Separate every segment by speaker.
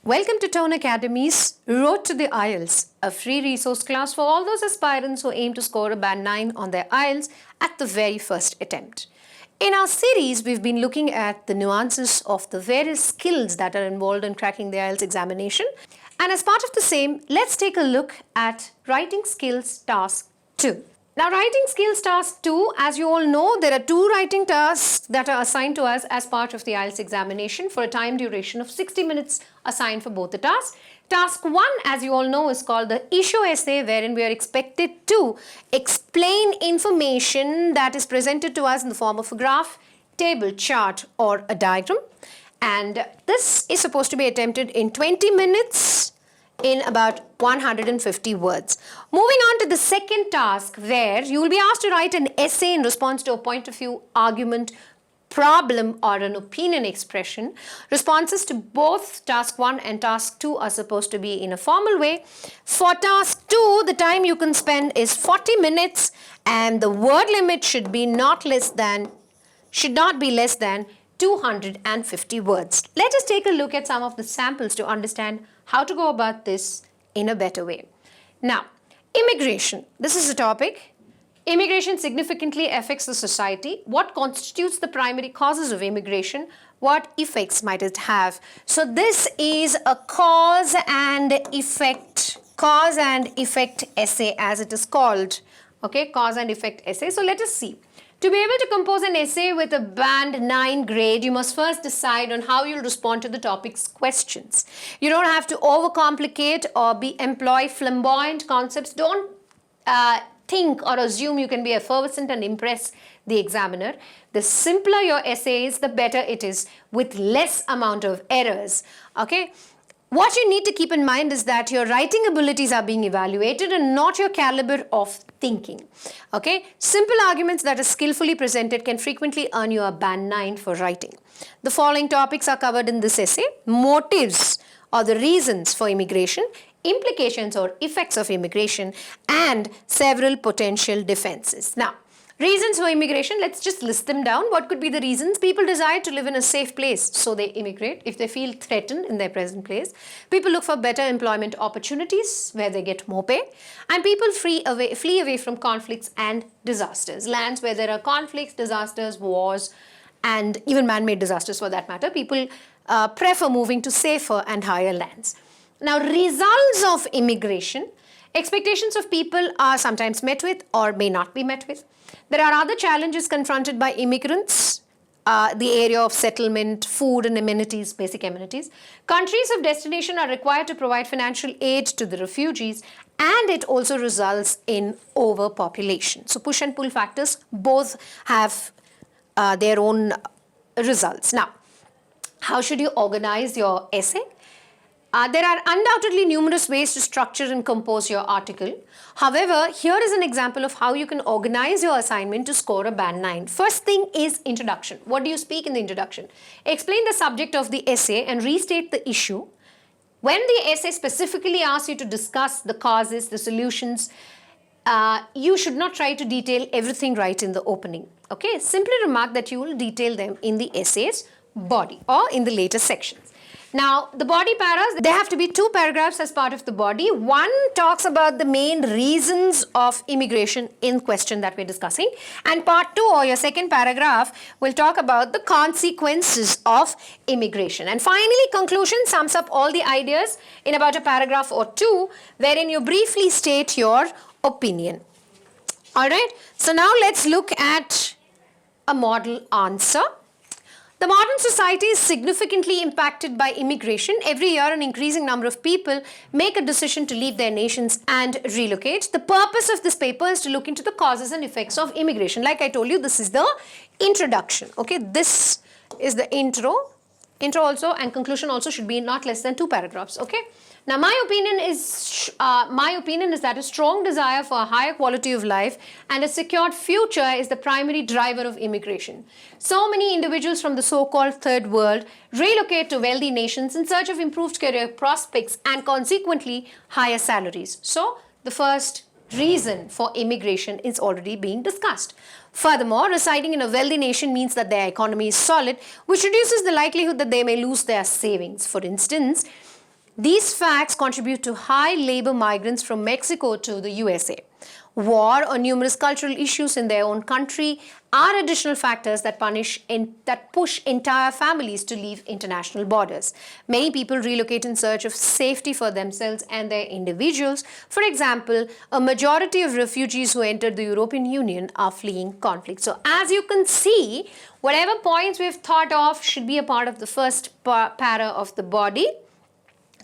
Speaker 1: Welcome to Tone Academy's Road to the IELTS, a free resource class for all those aspirants who aim to score a band 9 on their IELTS at the very first attempt. In our series, we've been looking at the nuances of the various skills that are involved in cracking the IELTS examination. And as part of the same, let's take a look at Writing Skills Task 2. Now, Writing Skills Task 2, as you all know, there are 2 writing tasks that are assigned to us as part of the IELTS examination for a time duration of 60 minutes assigned for both the tasks. Task 1, as you all know, is called the issue essay, wherein we are expected to explain information that is presented to us in the form of a graph, table, chart, or a diagram. And this is supposed to be attempted in 20 minutes in about 150 words. Moving on to the second task, where you will be asked to write an essay in response to a point of view, argument, problem, or an opinion expression. Responses to both task 1 and task 2 are supposed to be in a formal way. For task 2, the time you can spend is 40 minutes and the word limit should not be less than 250 words. Let us take a look at some of the samples to understand how to go about this in a better way. Now, immigration. This is a topic. Immigration significantly affects the society. What constitutes the primary causes of immigration? What effects might it have? So this is a cause and effect essay, as it is called. Okay, cause and effect essay. So let us see. To be able to compose an essay with a band 9 grade, you must first decide on how you'll respond to the topic's questions. You don't have to overcomplicate or employ flamboyant concepts. Don't think or assume you can be effervescent and impress the examiner. The simpler your essay is, the better it is, with less amount of errors. Okay? What you need to keep in mind is that your writing abilities are being evaluated and not your caliber of thinking. Okay? Simple arguments that are skillfully presented can frequently earn you a band 9 for writing. The following topics are covered in this essay: motives or the reasons for immigration, implications or effects of immigration, and several potential defenses. Now, reasons for immigration, let's just list them down. What could be the reasons? People desire to live in a safe place, so they immigrate if they feel threatened in their present place. People look for better employment opportunities where they get more pay. And people flee away from conflicts and disasters. Lands where there are conflicts, disasters, wars, and even man-made disasters for that matter. People prefer moving to safer and higher lands. Now, results of immigration. Expectations of people are sometimes met with or may not be met with. There are other challenges confronted by immigrants, the area of settlement, food and amenities, basic amenities. Countries of destination are required to provide financial aid to the refugees, and it also results in overpopulation. So push and pull factors both have their own results. Now, how should you organize your essay? There are undoubtedly numerous ways to structure and compose your article. However, here is an example of how you can organize your assignment to score a band 9. First thing is introduction. What do you speak in the introduction? Explain the subject of the essay and restate the issue. When the essay specifically asks you to discuss the causes, the solutions, you should not try to detail everything right in the opening. Okay? Simply remark that you will detail them in the essay's body or in the later sections. Now, the body paras, there have to be 2 paragraphs as part of the body. One talks about the main reasons of immigration in question that we're discussing. And part 2, or your second paragraph, will talk about the consequences of immigration. And finally, conclusion sums up all the ideas in about a paragraph or 2, wherein you briefly state your opinion. Alright, so now let's look at a model answer. The modern society is significantly impacted by immigration. Every year, an increasing number of people make a decision to leave their nations and relocate. The purpose of this paper is to look into the causes and effects of immigration. Like I told you, this is the introduction. Okay, this is the intro. Intro also and conclusion also should be not less than 2 paragraphs. Okay. Now, my opinion is that a strong desire for a higher quality of life and a secured future is the primary driver of immigration. So many individuals from the so-called third world relocate to wealthy nations in search of improved career prospects and consequently higher salaries. So, the first reason for immigration is already being discussed. Furthermore, residing in a wealthy nation means that their economy is solid, which reduces the likelihood that they may lose their savings. For instance, These facts contribute to high labor migrants from Mexico to the USA. War or numerous cultural issues in their own country are additional factors that push entire families to leave international borders. Many people relocate in search of safety for themselves and their individuals. For example, a majority of refugees who entered the European Union are fleeing conflict. So as you can see, whatever points we've thought of should be a part of the first para of the body.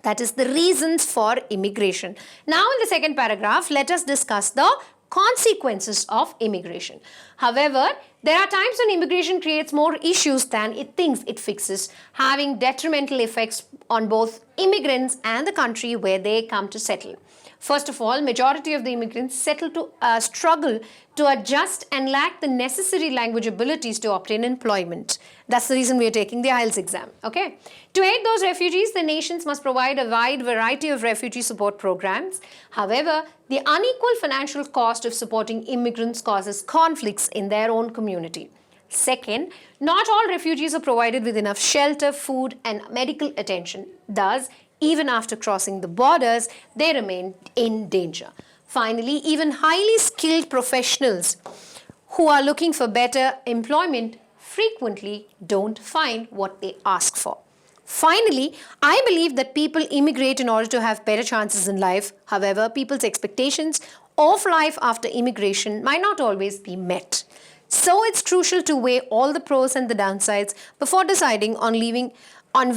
Speaker 1: That is the reasons for immigration. Now in the second paragraph, let us discuss the consequences of immigration. However, there are times when immigration creates more issues than it thinks it fixes, having detrimental effects on both immigrants and the country where they come to settle. First of all, majority of the immigrants struggle to adjust and lack the necessary language abilities to obtain employment. That's the reason we are taking the IELTS exam. Okay. To aid those refugees, the nations must provide a wide variety of refugee support programs. However, the unequal financial cost of supporting immigrants causes conflicts in their own community. Second, not all refugees are provided with enough shelter, food, and medical attention. Thus, even after crossing the borders, they remain in danger. Finally, even highly skilled professionals who are looking for better employment frequently don't find what they ask for. Finally, I believe that people immigrate in order to have better chances in life. However, people's expectations of life after immigration might not always be met. So it's crucial to weigh all the pros and the downsides before deciding on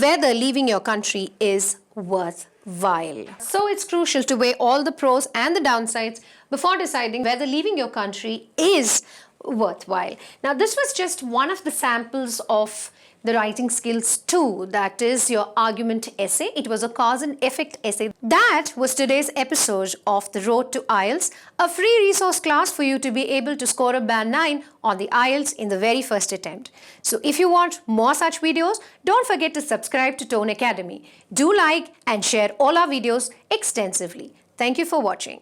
Speaker 1: whether leaving your country is worthwhile. So it's crucial to weigh all the pros and the downsides before deciding whether leaving your country is worthwhile. Now, this was just one of the samples of the writing skills 2, that is your argument essay. It was a cause and effect essay. That was today's episode of The Road to IELTS, a free resource class for you to be able to score a band 9 on the IELTS in the very first attempt. So if you want more such videos, don't forget to subscribe to Tone Academy. Do like and share all our videos extensively. Thank you for watching.